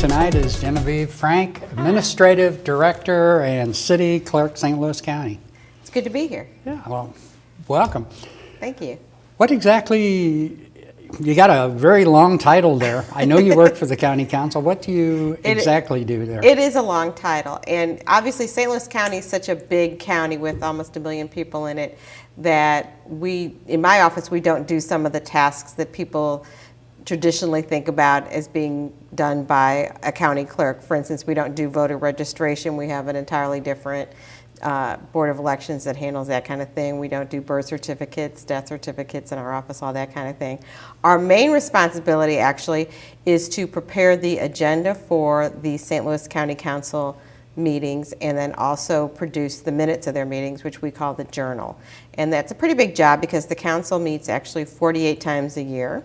tonight is Genevieve Frank, Administrative Director and City Clerk, St. Louis County. It's good to be here. Yeah, well, welcome. Thank you. What exactly, you got a very long title there. I know you work for the County Council. What do you exactly do there? It is a long title, and obviously St. Louis County is such a big county with almost 1 million people in it that in my office, we don't do some of the tasks that people traditionally think about as being done by a county clerk. For instance, we don't do voter registration. We have an entirely different Board of Elections that handles that kind of thing. We don't do birth certificates, death certificates in our office, all that kind of thing. Our main responsibility actually is to prepare the agenda for the St. Louis County Council meetings and then also produce the minutes of their meetings, which we call the journal. And that's a pretty big job because the council meets actually 48 times a year,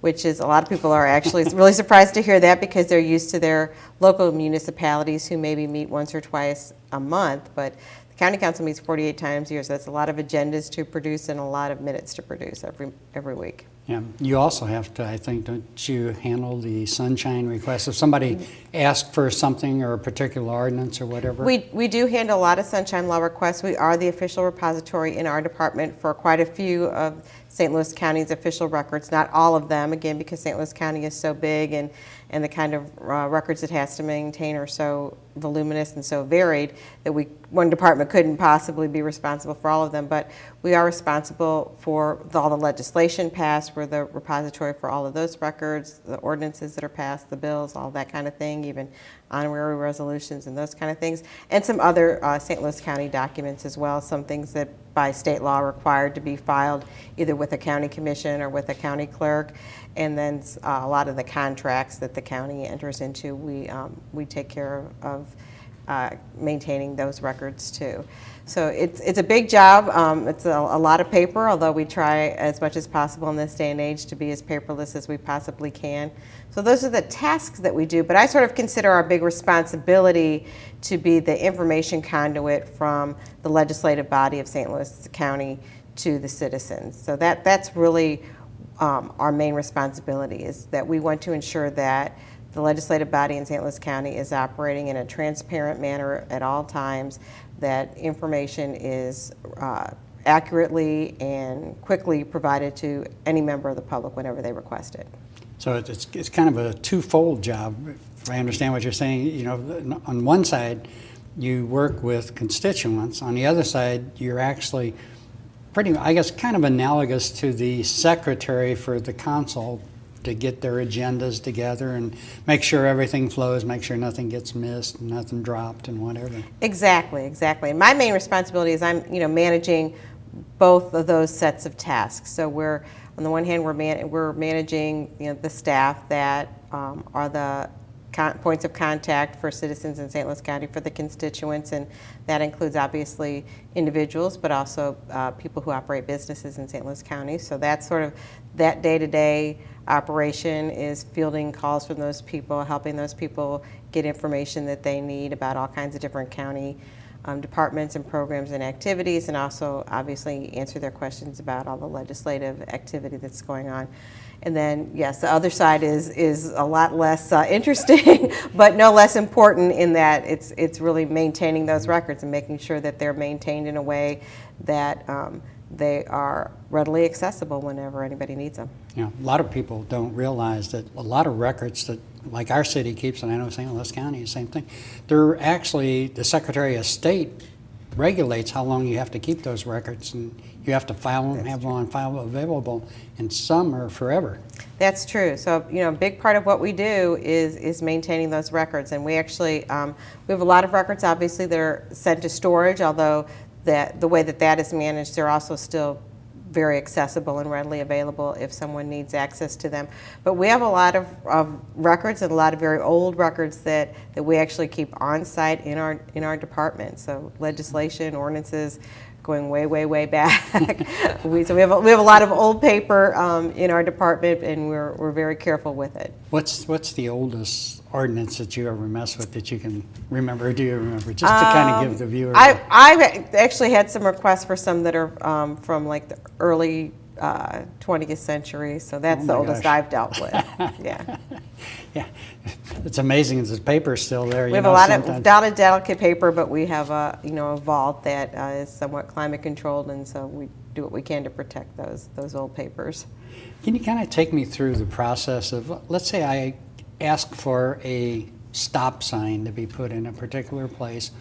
which is, a lot of people are actually really surprised to hear that because they're used to their local municipalities who maybe meet once or twice a month, but the county council meets 48 times a year, so that's a lot of agendas to produce and a lot of minutes to produce every week. Yeah, you also have to, I think, don't you handle the sunshine requests? If somebody asks for something or a particular ordinance or whatever? We do handle a lot of sunshine law requests. We are the official repository in our department for quite a few of St. Louis County's official records, not all of them, again, because St. Louis County is so big and the kind of records it has to maintain are so voluminous and so varied that one department couldn't possibly be responsible for all of them. But we are responsible for all the legislation passed. We're the repository for all of those records, the ordinances that are passed, the bills, all that kind of thing, even honorary resolutions and those kind of things, and some other St. Louis County documents as well, some things that by state law are required to be filed either with a county commission or with a county clerk. And then a lot of the contracts that the county enters into, we take care of maintaining those records too. So it's a big job. It's a lot of paper, although we try as much as possible in this day and age to be as paperless as we possibly can. So those are the tasks that we do, but I sort of consider our big responsibility to be the information conduit from the legislative body of St. Louis County to the citizens. So that's really our main responsibility, is that we want to ensure that the legislative body in St. Louis County is operating in a transparent manner at all times, that information is accurately and quickly provided to any member of the public whenever they request it. So it's kind of a twofold job, if I understand what you're saying. You know, on one side, you work with constituents. On the other side, you're actually pretty, I guess, kind of analogous to the secretary for the council to get their agendas together and make sure everything flows, make sure nothing gets missed, nothing dropped, and whatever. Exactly. And my main responsibility is I'm, managing both of those sets of tasks. So we're, on the one hand, we're managing, the staff that are the points of contact for citizens in St. Louis County, for the constituents, and that includes obviously individuals, but also people who operate businesses in St. Louis County. So that's sort of that day-to-day operation, is fielding calls from those people, helping those people get information that they need about all kinds of different county departments and programs and activities, and also obviously answer their questions about all the legislative activity that's going on. And then, yes, the other side is a lot less interesting, but no less important, in that it's really maintaining those records and making sure that they're maintained in a way that they are readily accessible whenever anybody needs them. Yeah, a lot of people don't realize that a lot of records that, like our city keeps, and I know St. Louis County is the same thing, they're actually, the Secretary of State regulates how long you have to keep those records, and you have to file them, have them on file available, and some are forever. That's true. So, a big part of what we do is maintaining those records, and we actually, we have a lot of records, obviously, that are sent to storage, although the way that is managed, they're also still very accessible and readily available if someone needs access to them. But we have a lot of records, and a lot of very old records that we actually keep on site in our department. So legislation, ordinances, going way back. So we have a lot of old paper in our department, and we're very careful with it. What's the oldest ordinance that you ever messed with that you can remember, or do you remember, just to kind of give the viewer? I've actually had some requests for some that are from like the early 20th century, so that's Oh the my oldest gosh. I've dealt with. Yeah. Yeah, it's amazing that the paper's still there. We you have know, a lot sometimes. of dotted delicate paper, but we have a a vault that is somewhat climate controlled, and so we do what we can to protect those old papers. Can you kind of take me through the process of, let's say I ask for a stop sign to be put in a particular place,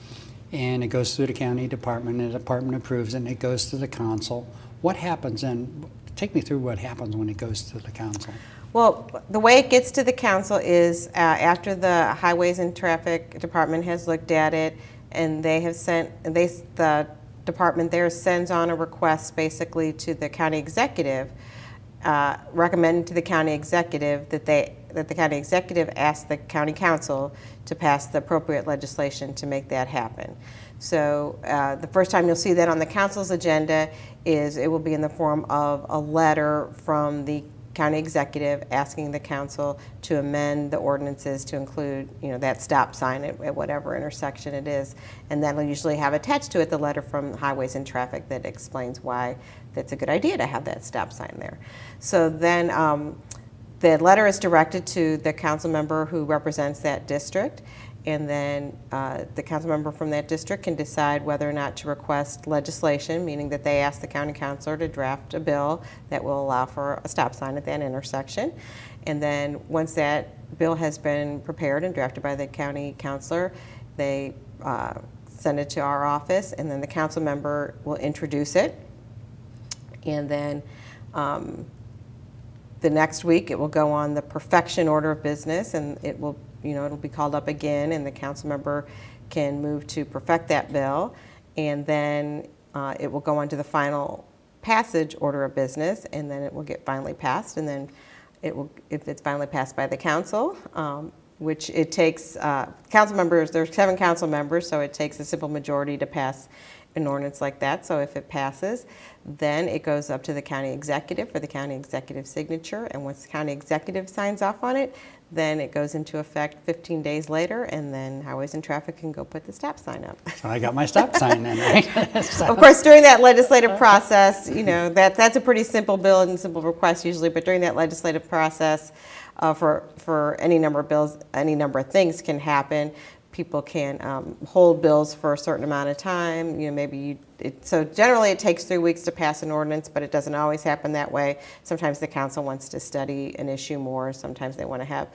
and it goes through the county department, and the department approves it, and it goes to the council. What happens then? Take me through what happens when it goes to the council. Well, the way it gets to the council is after the Highways and Traffic Department has looked at it, and they have the department there sends on a request basically to the county executive, recommending to the county executive that the county executive ask the county council to pass the appropriate legislation to make that happen. So the first time you'll see that on the council's agenda is it will be in the form of a letter from the county executive asking the council to amend the ordinances to include, that stop sign at whatever intersection it is. And that'll usually have attached to it the letter from Highways and Traffic that explains why that's a good idea to have that stop sign there. So then the letter is directed to the council member who represents that district, and then the council member from that district can decide whether or not to request legislation, meaning that they ask the county councilor to draft a bill that will allow for a stop sign at that intersection. And then once that bill has been prepared and drafted by the county councilor, they send it to our office, and then the council member will introduce it. And then the next week it will go on the perfection order of business, and it will it'll be called up again, and the council member can move to perfect that bill, and then it will go on to the final passage order of business, and then it will get finally passed, and then if it's finally passed by the council, which it takes council members, there's 7 council members, so it takes a simple majority to pass an ordinance like that. So if it passes, then it goes up to the county executive for the county executive signature, and once the county executive signs off on it, then it goes into effect 15 days later, and then Highways and Traffic can go put the stop sign up. So I got my stop sign then, right? So- Of course, during that legislative process, that's a pretty simple bill and simple request usually, but during that legislative process, for any number of bills, any number of things can happen. People can hold bills for a certain amount of time. So generally it takes 3 weeks to pass an ordinance, but it doesn't always happen that way. Sometimes the council wants to study an issue more. Sometimes they want to have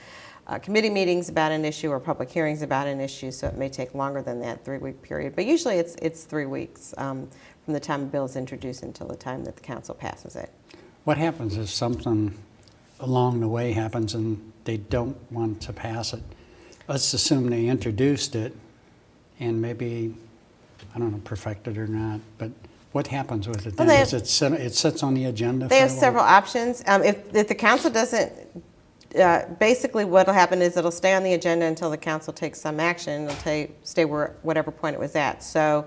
committee meetings about an issue or public hearings about an issue, so it may take longer than that 3-week period. But usually it's 3 weeks from the time a bill is introduced until the time that the council passes it. What happens if something along the way happens and they don't want to pass it? Let's assume they introduced it and maybe, I don't know, perfected or not, but what happens with it then? Well, Does it sits on the agenda? They for have a while? several options. If the council doesn't, basically what will happen is it'll stay on the agenda until the council takes some action. It'll stay whatever point it was at. So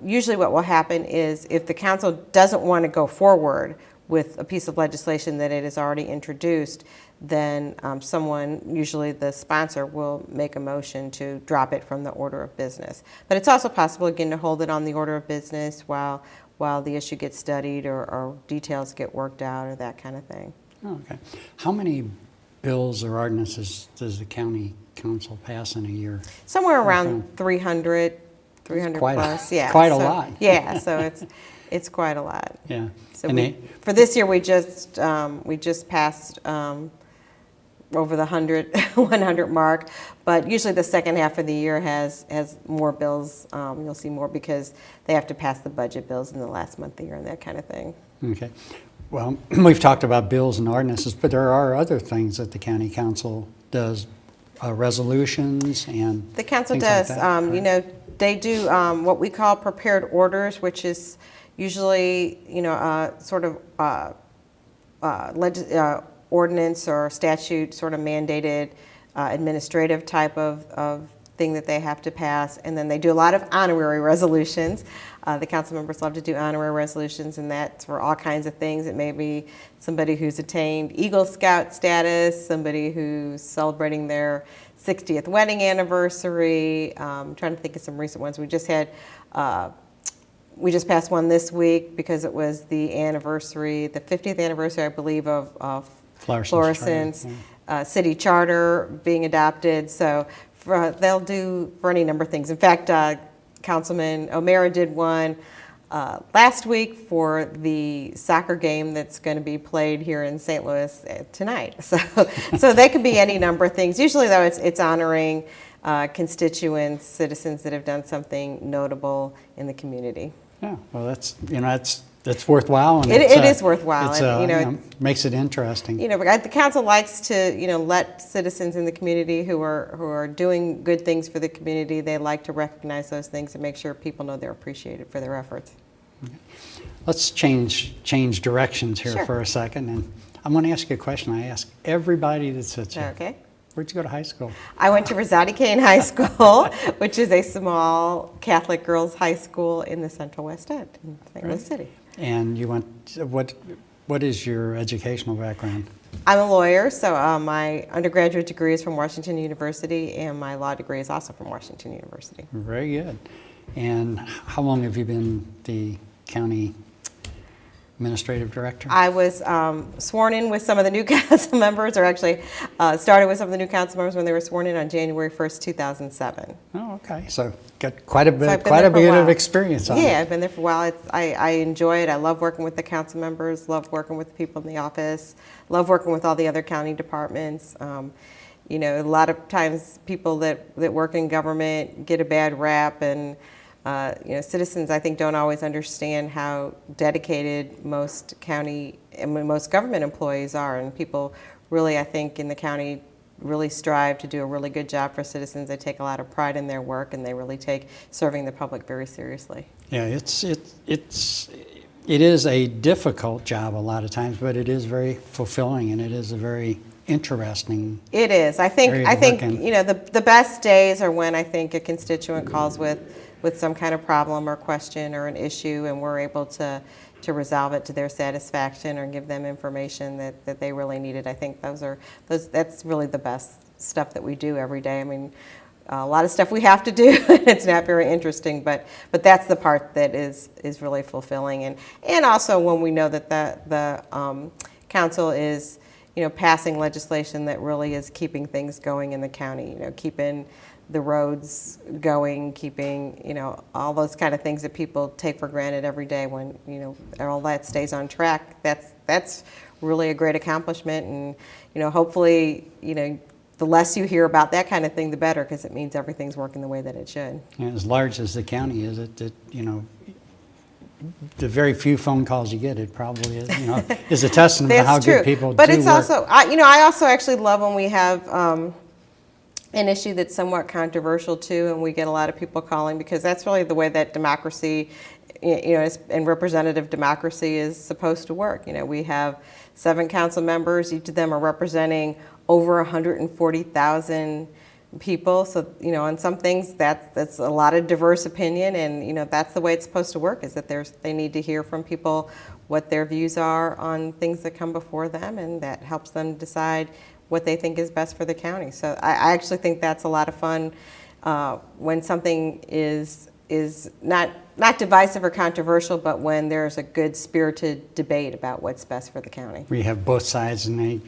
usually what will happen is if the council doesn't want to go forward with a piece of legislation that it has already introduced, then someone, usually the sponsor, will make a motion to drop it from the order of business. But it's also possible, again, to hold it on the order of business while the issue gets studied or details get worked out or that kind of thing. Oh, okay. How many bills or ordinances does the county council pass in a year? Somewhere around Okay. 300 Quite a- plus. Yeah, quite a so- lot. Yeah, so it's quite a lot. Yeah. So And for this year, we just passed over the 100 mark, but usually the second half of the year has more bills. You'll see more because they have to pass the budget bills in the last month of the year and that kind of thing. Okay. Well, we've talked about bills and ordinances, but there are other things that the county council does, resolutions and The council things like does. that, correct? They do what we call prepared orders, which is usually, sort of ordinance or statute sort of mandated administrative type of thing that they have to pass. And then they do a lot of honorary resolutions. The council members love to do honorary resolutions, and that's for all kinds of things. It may be somebody who's attained Eagle Scout status, somebody who's celebrating their 60th wedding anniversary. I'm trying to think of some recent ones. We just had We just passed one this week because it was the anniversary, the 50th anniversary, I believe, of Florescen's city charter being adopted. So they'll do for any number of things. In fact, Councilman O'Mara did one last week for the soccer game that's going to be played here in St. Louis tonight. So they could be any number of things. Usually, though, it's honoring constituents, citizens that have done something notable in the community. Yeah, well, that's worthwhile. And it is worthwhile, and makes it interesting. But the council likes to let citizens in the community who are doing good things for the community. They like to recognize those things and make sure people know they're appreciated for their efforts. Okay. Let's change directions here for a second, and I'm going to ask you a question I ask everybody that sits here. Okay. Where'd you go to high school? I went to Rosati Kane High School, which is a small Catholic girls' high school in the Central West End in St. Louis City. And you went. What is your educational background? I'm a lawyer, so my undergraduate degree is from Washington University, and my law degree is also from Washington University. Very good. And how long have you been the county administrative director? I was sworn in with some of the new council members, or actually started with some of the new council members when they were sworn in on January 1st, 2007. Oh, okay. So got quite a bit, of experience on it. Yeah, I've been there for a while. I enjoy it. I love working with the council members, love working with the people in the office, love working with all the other county departments. A lot of times people that work in government get a bad rap, and citizens, I think, don't always understand how dedicated most government employees are, and people really, I think, in the county really strive to do a really good job for citizens. They take a lot of pride in their work, and they really take serving the public very seriously. Yeah, it is a difficult job a lot of times, but it is very fulfilling, and it is a very interesting. It is. I think the best days are when I think a constituent calls with some kind of problem or question or an issue, and we're able to resolve it to their satisfaction or give them information that they really needed. I think that's really the best stuff that we do every day. I mean, a lot of stuff we have to do, and it's not very interesting, but that's the part that is really fulfilling. And also when we know that the council is passing legislation that really is keeping things going in the county, keeping the roads going, keeping, all those kind of things that people take for granted every day. When, all that stays on track, that's really a great accomplishment. And, hopefully, the less you hear about that kind of thing, the better, because it means everything's working the way that it should. And as large as the county is, the very few phone calls you get, it probably is, is a testament to how good people do work. But it's also, I also actually love when we have an issue that's somewhat controversial too, and we get a lot of people calling, because that's really the way that democracy, and representative democracy is supposed to work. We have 7 council members. Each of them are representing over 140,000 people. So, on some things that's a lot of diverse opinion, and that's the way it's supposed to work, is that they need to hear from people what their views are on things that come before them, and that helps them decide what they think is best for the county. So I actually think that's a lot of fun when something is not divisive or controversial, but when there's a good spirited debate about what's best for the county. We have both sides, and they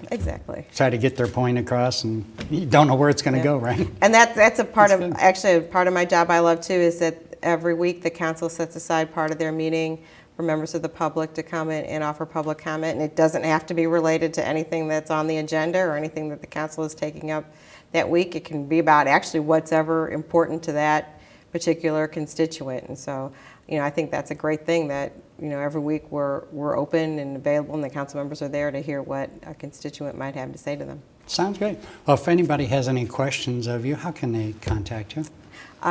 try to get their point across, and you don't know where it's going to go, right? And that's a part of my job I love too, is that every week the council sets aside part of their meeting for members of the public to come in and offer public comment, and it doesn't have to be related to anything that's on the agenda or anything that the council is taking up that week. It can be about actually what's ever important to that particular constituent. And so, I think that's a great thing, that every week we're open and available, and the council members are there to hear what a constituent might have to say to them. Sounds great. Well, if anybody has any questions of you, how can they contact you?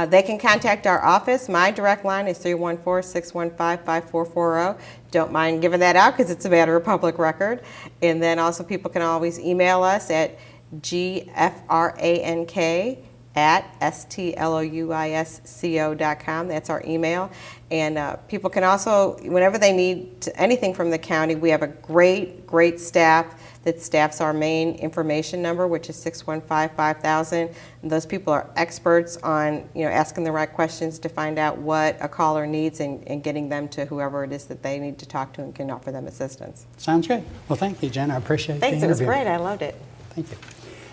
They can contact our office. My direct line is 314-615-5440. Don't mind giving that out, because it's a matter of public record. And then also people can always email us at gfrank stlouisco.com. That's our email. And people can also, whenever they need anything from the county, we have a great staff that staffs our main information number, which is 615-5000. And those people are experts on, asking the right questions to find out what a caller needs and getting them to whoever it is that they need to talk to and can offer them assistance. Sounds good. Well, thank you, Jen. I appreciate Thanks, the it was interview. great. I loved it. Thank you.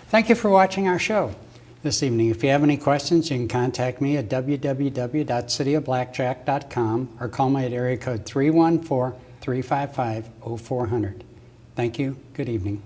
Thank you for watching our show this evening. If you have any questions, you can contact me at www.cityofblackjack.com or call me at area code 314-355-0400. Thank you. Good evening.